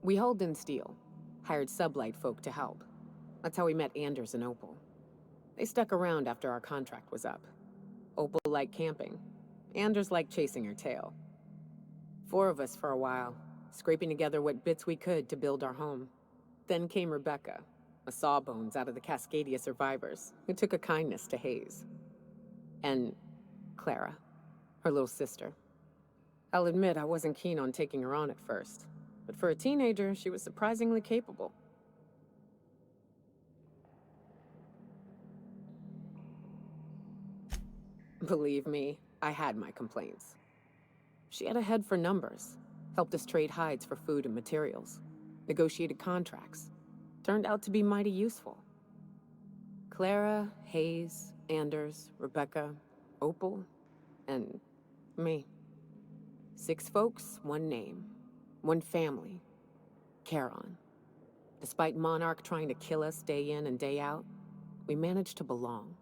We hauled in steel, hired sublight folk to help. That's how we met Anders and Opal. They stuck around after our contract was up. Opal liked camping. Anders liked chasing her tail. 4 of us for a while, scraping together what bits we could to build our home. Then came Rebecca, a sawbones out of the Cascadia survivors, who took a kindness to Hayes. And Clara, her little sister. I'll admit I wasn't keen on taking her on at first, but for a teenager, she was surprisingly capable. Believe me, I had my complaints. She had a head for numbers, helped us trade hides for food and materials, negotiated contracts. Turned out to be mighty useful. Clara, Hayes, Anders, Rebecca, Opal, and me. 6 folks, 1 name, 1 family. Charon. Despite Monarch trying to kill us day in and day out, we managed to belong.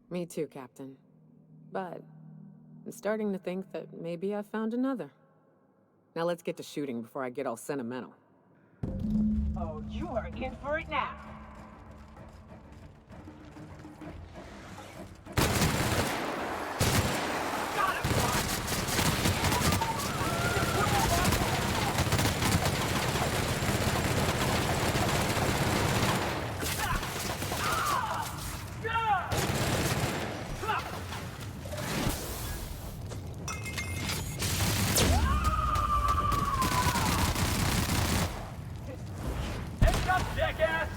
Me too, Captain. But I'm starting to think that maybe I found another. Now let's get to shooting before I get all sentimental. Oh, you are in for it now. Heads up, jackass!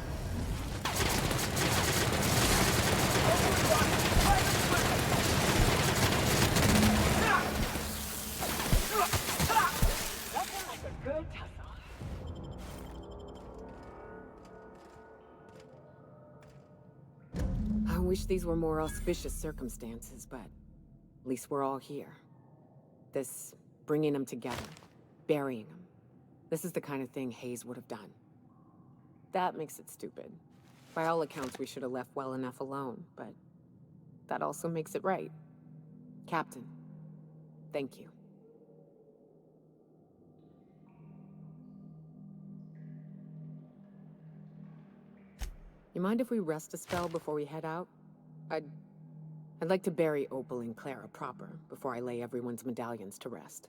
Nothing like a good tussle. I wish these were more auspicious circumstances, but at least we're all here. This bringing them together, burying them. This is the kind of thing Hayes would have done. That makes it stupid. By all accounts, we should have left well enough alone, but that also makes it right. Captain, thank you. You mind if we rest a spell before we head out? I'd like to bury Opal and Clara proper before I lay everyone's medallions to rest.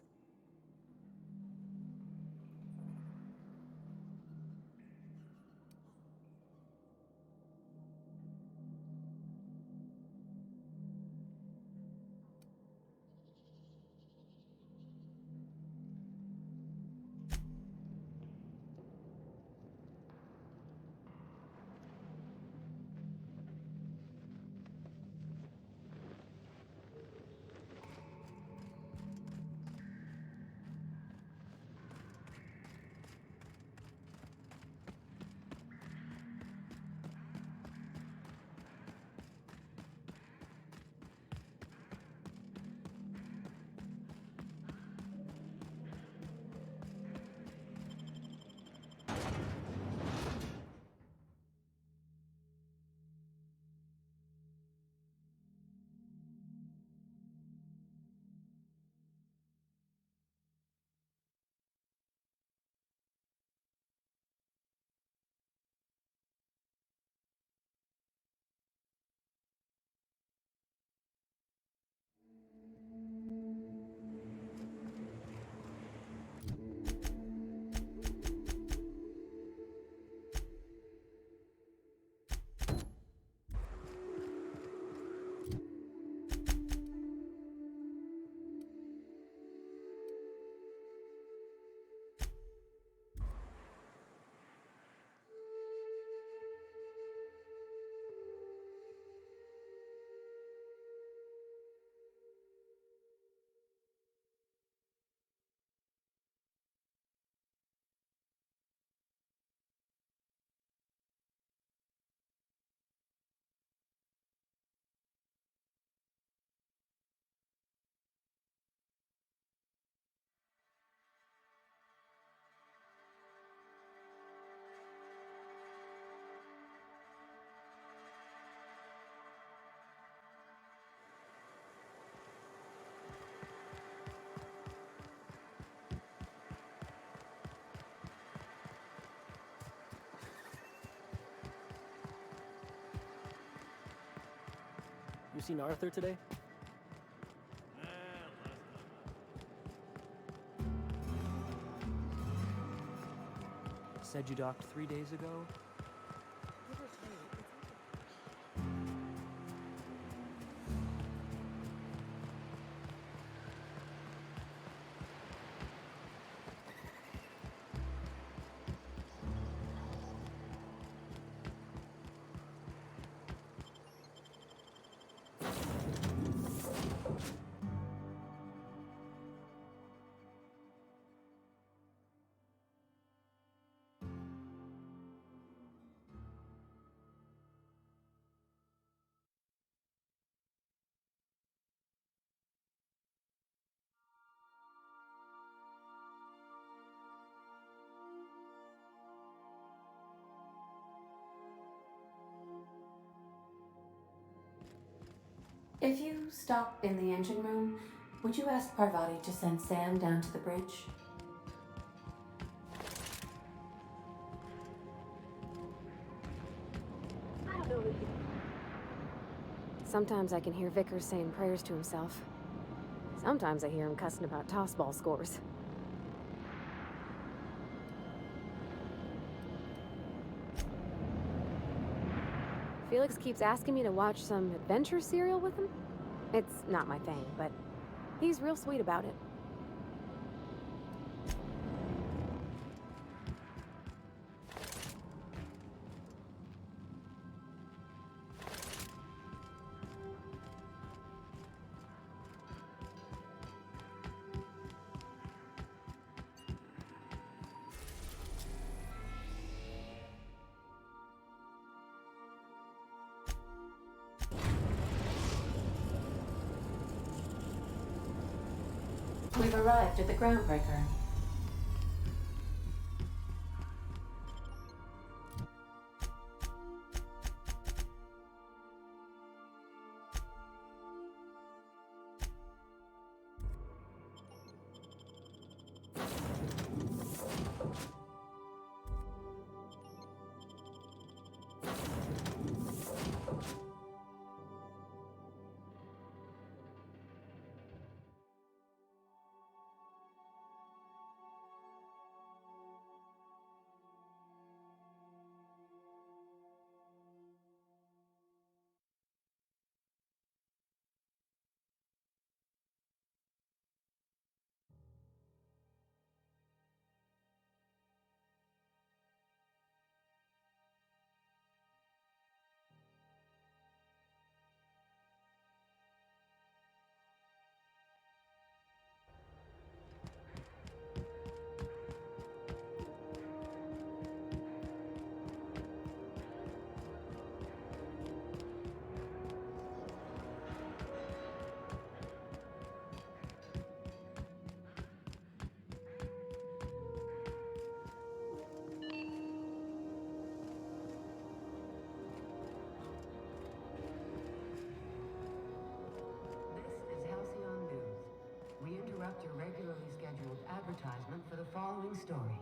You seen Arthur today? Said you docked 3 days ago? If you stop in the engine room, would you ask Parvati to send Sam down to the bridge? I don't know if you... Sometimes I can hear Vickers saying prayers to himself. Sometimes I hear him cussing about tossball scores. Felix keeps asking me to watch some adventure serial with him. It's not my thing, but he's real sweet about it. We've arrived at the groundbreaker. Your regularly scheduled advertisement for the following story.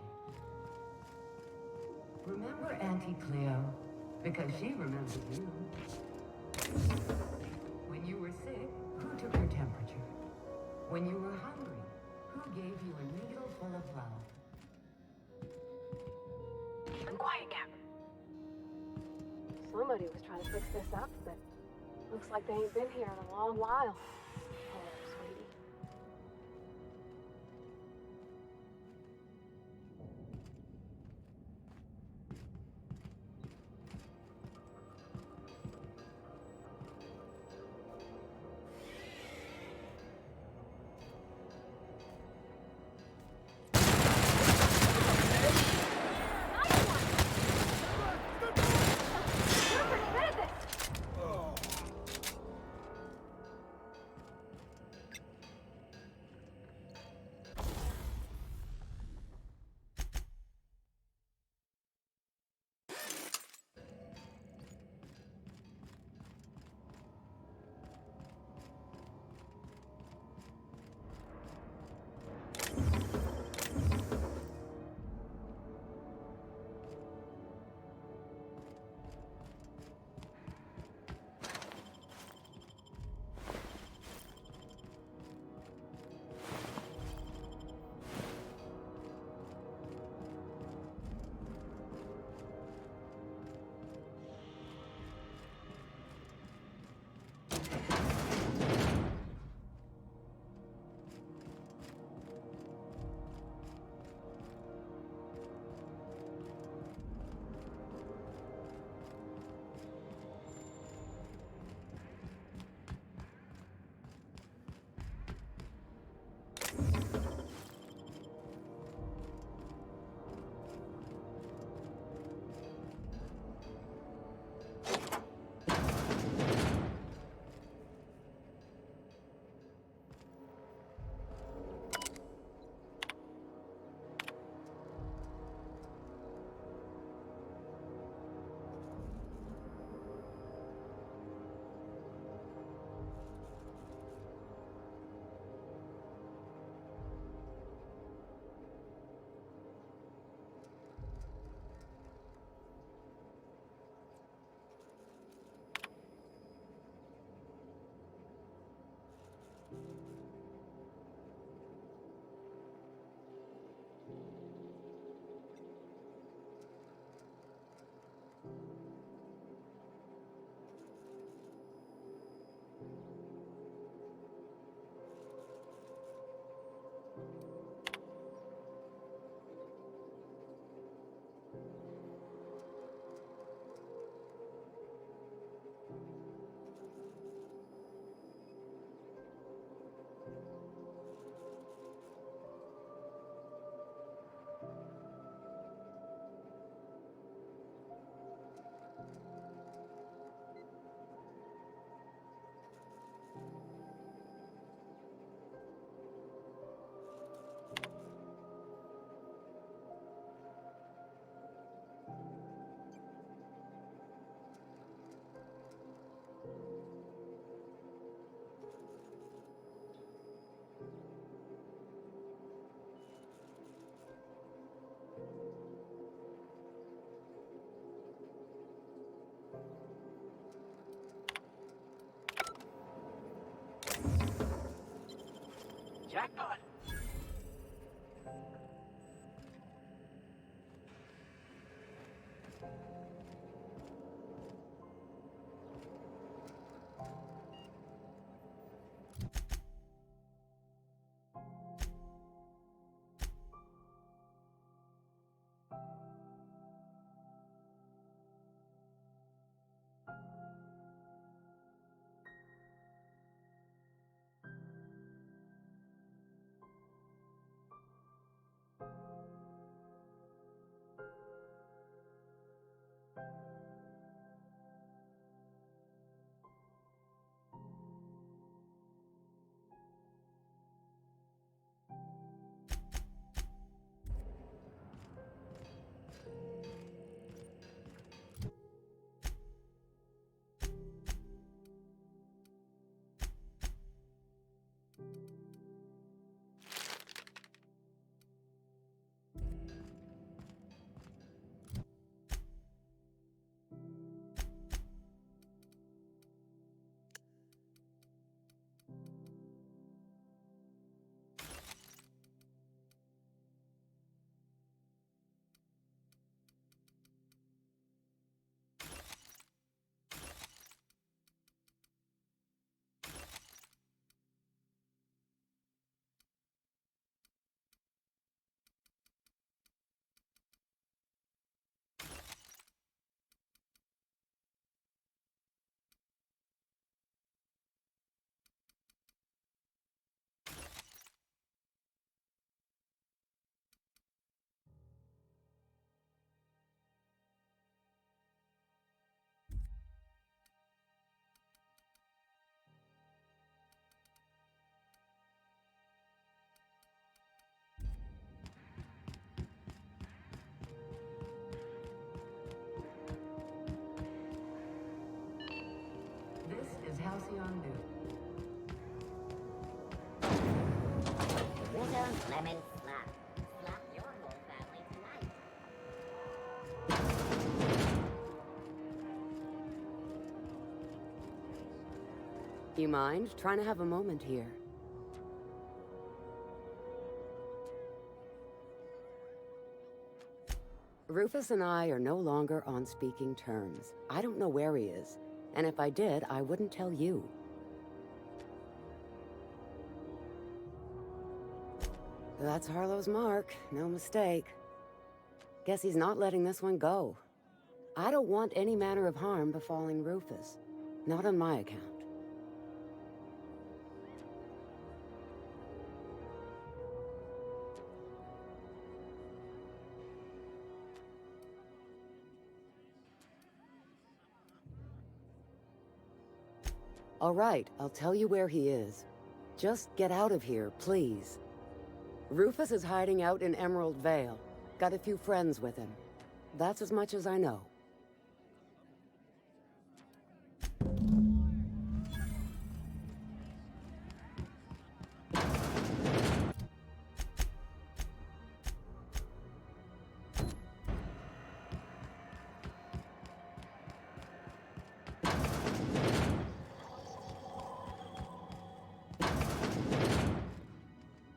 Remember Auntie Cleo? Because she remembers you. When you were sick, who took your temperature? When you were hungry, who gave you a needle full of love? I'm quiet, Cap. Somebody was trying to fix this up, but looks like they ain't been here in a long while. Oh, sweetie. Chairman slap. Slap your whole family tonight. You mind? Trying to have a moment here. Rufus and I are no longer on speaking terms. I don't know where he is, and if I did, I wouldn't tell you. That's Harlow's mark, no mistake. Guess he's not letting this one go. I don't want any manner of harm befalling Rufus. Not on my account. All right, I'll tell you where he is. Just get out of here, please. Rufus is hiding out in Emerald Vale. Got a few friends with him. That's as much as I know.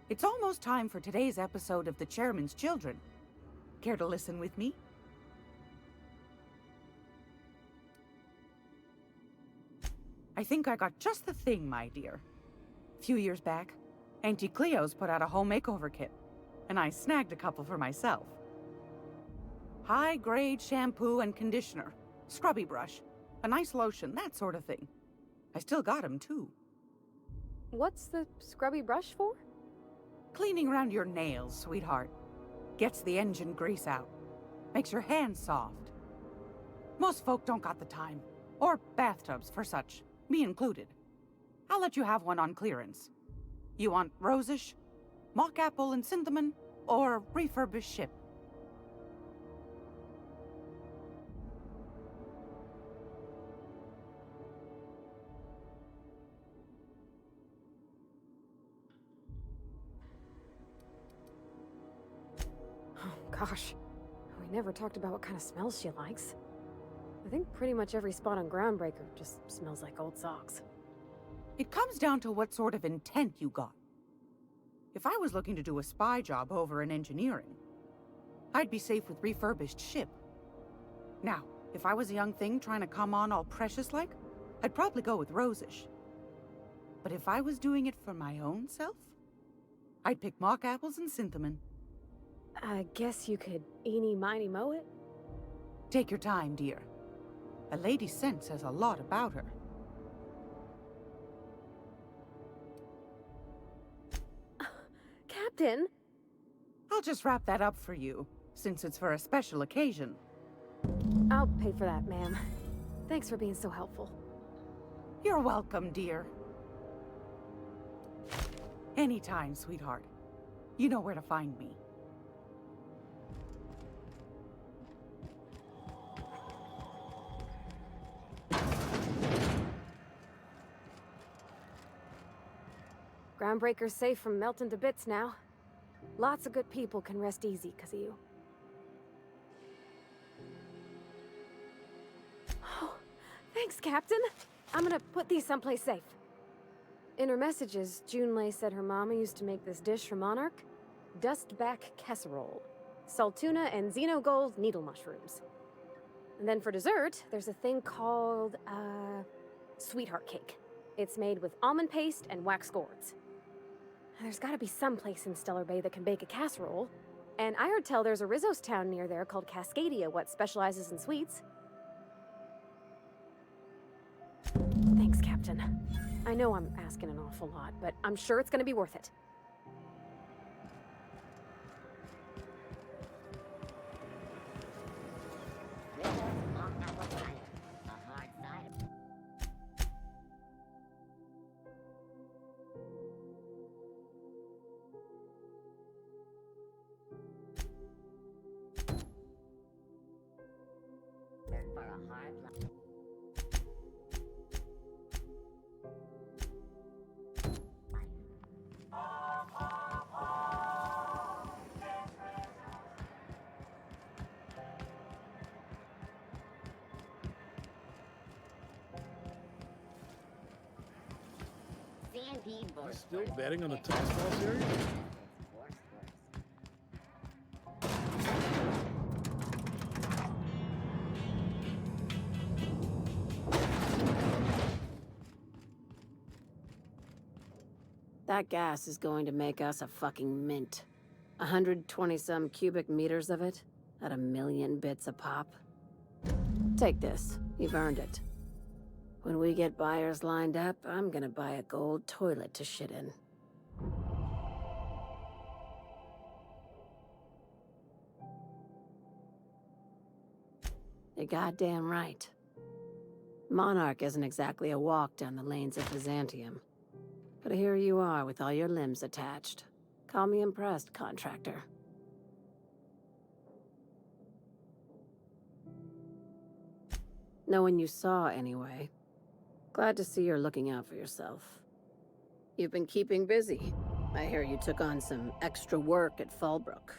It's almost time for today's episode of The Chairman's Children. Care to listen with me? I think I got just the thing, my dear. A few years back, Auntie Cleo's put out a home makeover kit, and I snagged a couple for myself. High-grade shampoo and conditioner, scrubby brush, a nice lotion, that sort of thing. I still got 'em, too. What's the scrubby brush for? Cleaning around your nails, sweetheart. Gets the engine grease out. Makes your hands soft. Most folk don't got the time. Or bathtubs for such, me included. I'll let you have one on clearance. You want rosish, mock apple and cinnamon, or refurbished ship? Gosh, we never talked about what kind of smells she likes. I think pretty much every spot on Groundbreaker just smells like old socks. It comes down to what sort of intent you got. If I was looking to do a spy job over in engineering, I'd be safe with refurbished ship. Now, if I was a young thing trying to come on all precious-like, I'd probably go with rosish. But if I was doing it for my own self, I'd pick mock apples and cinnamon. I guess you could eeny-miny mow it? Take your time, dear. A lady's scent says a lot about her. Captain! I'll just wrap that up for you, since it's for a special occasion. I'll pay for that, ma'am. Thanks for being so helpful. You're welcome, dear. Anytime, sweetheart. You know where to find me. Groundbreaker's safe from melting to bits now. Lots of good people can rest easy because of you. Oh, thanks, Captain. I'm gonna put these someplace safe. In her messages, Junlei said her mama used to make this dish for Monarch. Dustback casserole. Saltuna and xenogold needle mushrooms. And then for dessert, there's a thing called, sweetheart cake. It's made with almond paste and wax gourds. There's gotta be some place in Stellar Bay that can bake a casserole. And I heard tell there's a Rizzo's town near there called Cascadia what specializes in sweets. Thanks, Captain. I know I'm asking an awful lot, but I'm sure it's gonna be worth it. Rizzo's mock apple cider. A hard cider. For a hard life. board. Still betting on the toss ball series? That gas is going to make us a fucking mint. 120-some cubic meters of it, at 1,000,000 bits a pop. Take this. You've earned it. When we get buyers lined up, I'm gonna buy a gold toilet to shit in. You're goddamn right. Monarch isn't exactly a walk down the lanes of Byzantium. But here you are with all your limbs attached. Call me impressed, contractor. No one you saw, anyway. Glad to see you're looking out for yourself. You've been keeping busy. I hear you took on some extra work at Fallbrook.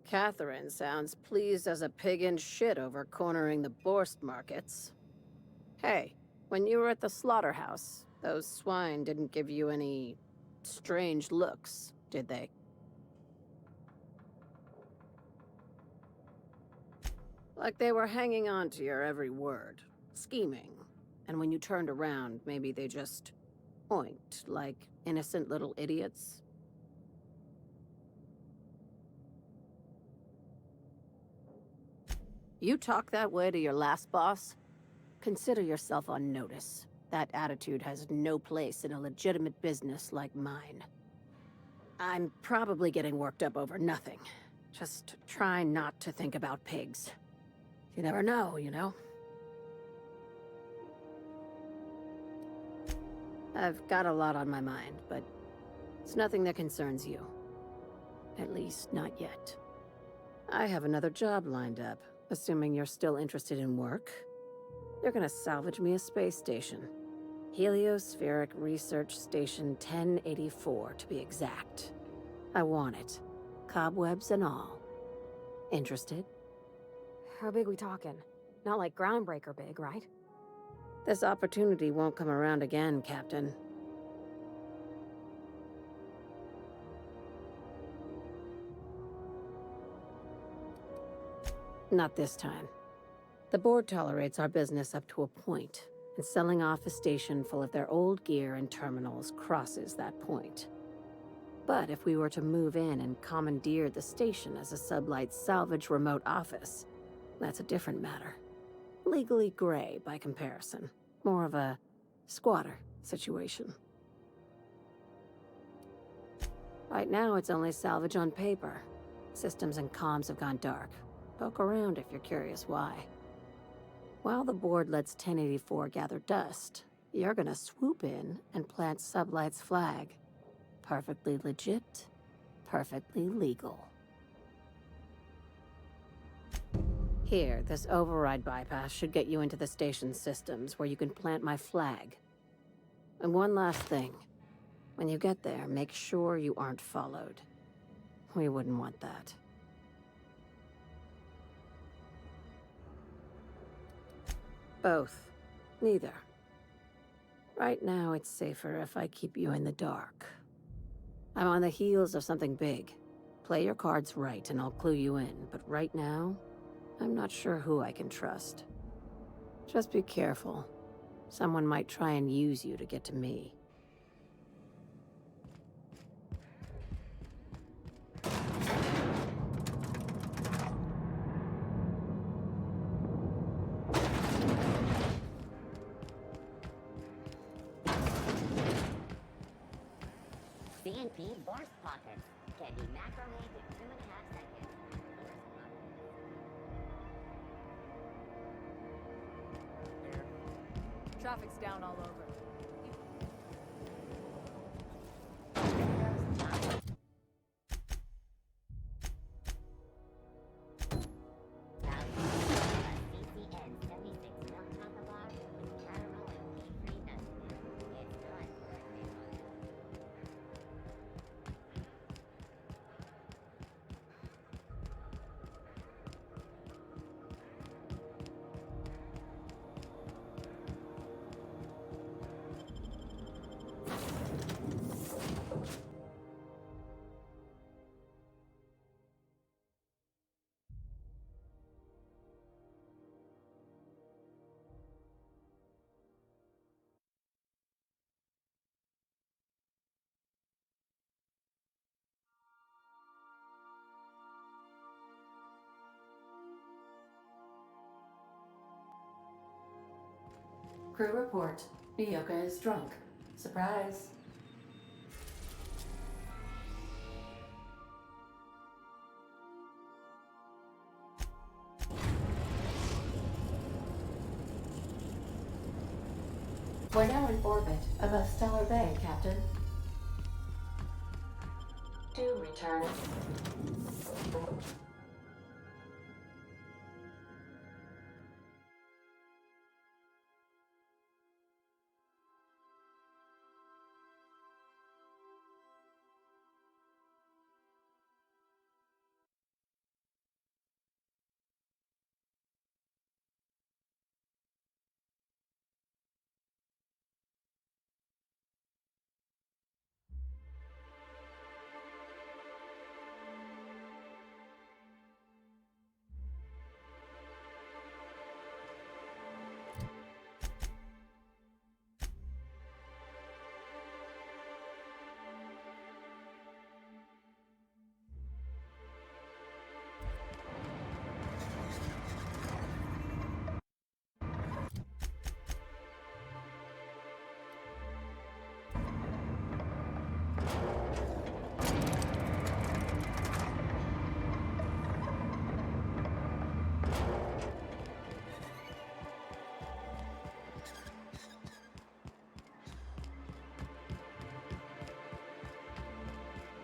Catherine sounds pleased as a pig in shit over cornering the Borst markets. Hey, when you were at the slaughterhouse, those swine didn't give you any strange looks, did they? Like they were hanging on to your every word, scheming. And when you turned around, maybe they just oinked like innocent little idiots. You talk that way to your last boss? Consider yourself on notice. That attitude has no place in a legitimate business like mine. I'm probably getting worked up over nothing. Just try not to think about pigs. You never know, you know? I've got a lot on my mind, but it's nothing that concerns you. At least, not yet. I have another job lined up, assuming you're still interested in work. You're gonna salvage me a space station. Heliospheric Research Station 1084, to be exact. I want it. Cobwebs and all. Interested? How big we talking? Not like groundbreaker big, right? This opportunity won't come around again, Captain. Not this time. The board tolerates our business up to a point, and selling off a station full of their old gear and terminals crosses that point. But if we were to move in and commandeer the station as a sublight salvage remote office, that's a different matter. Legally gray by comparison. More of a squatter situation. Right now, it's only salvage on paper. Systems and comms have gone dark. Poke around if you're curious why. While the board lets 1084 gather dust, you're gonna swoop in and plant Sublight's flag. Perfectly legit, perfectly legal. Here, this override bypass should get you into the station's systems where you can plant my flag. And one last thing. When you get there, make sure you aren't followed. We wouldn't want that. Both. Neither. Right now, it's safer if I keep you in the dark. I'm on the heels of something big. Play your cards right and I'll clue you in, but right now, I'm not sure who I can trust. Just be careful. Someone might try and use you to get to me. CNP Borst Pockets can be macrowaved in 2.5 seconds. Traffic's down all over. Crew report. Nyoka is drunk. Surprise. We're now in orbit above Stellar Bay, Captain. Do return.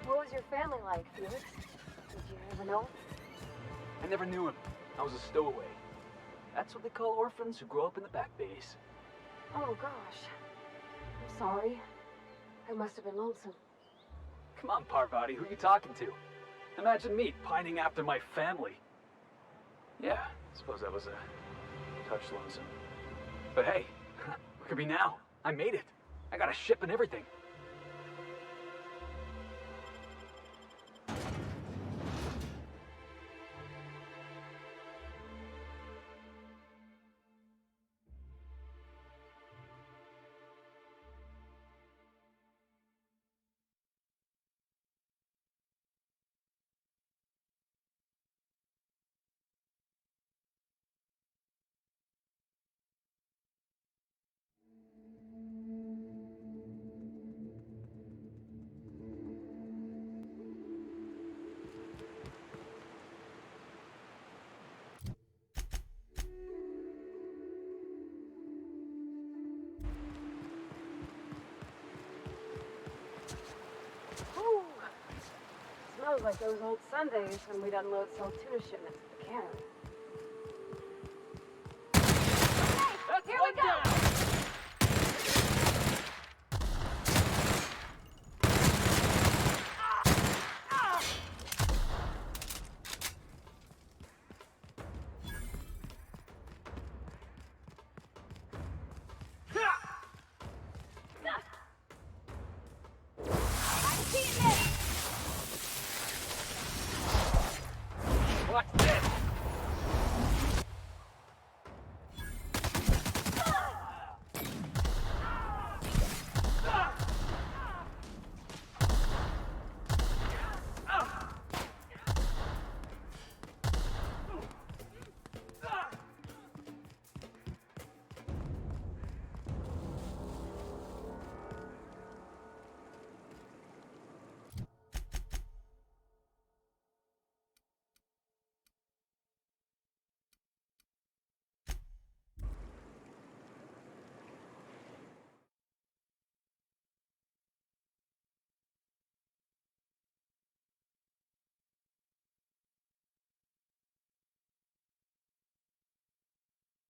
What was your family like, Felix? Did you ever know? I never knew him. I was a stowaway. That's what they call orphans who grow up in the back bays. Oh, gosh. I'm sorry. I must have been lonesome. Come on, Parvati, who you talking to? Imagine me pining after my family. Yeah, I suppose that was a touch lonesome. But hey, look at me now. I made it. I got a ship and everything. Ooh. Smells like those old Sundays when we'd unload salt tuna shipments at the cannery. Hey, here we go!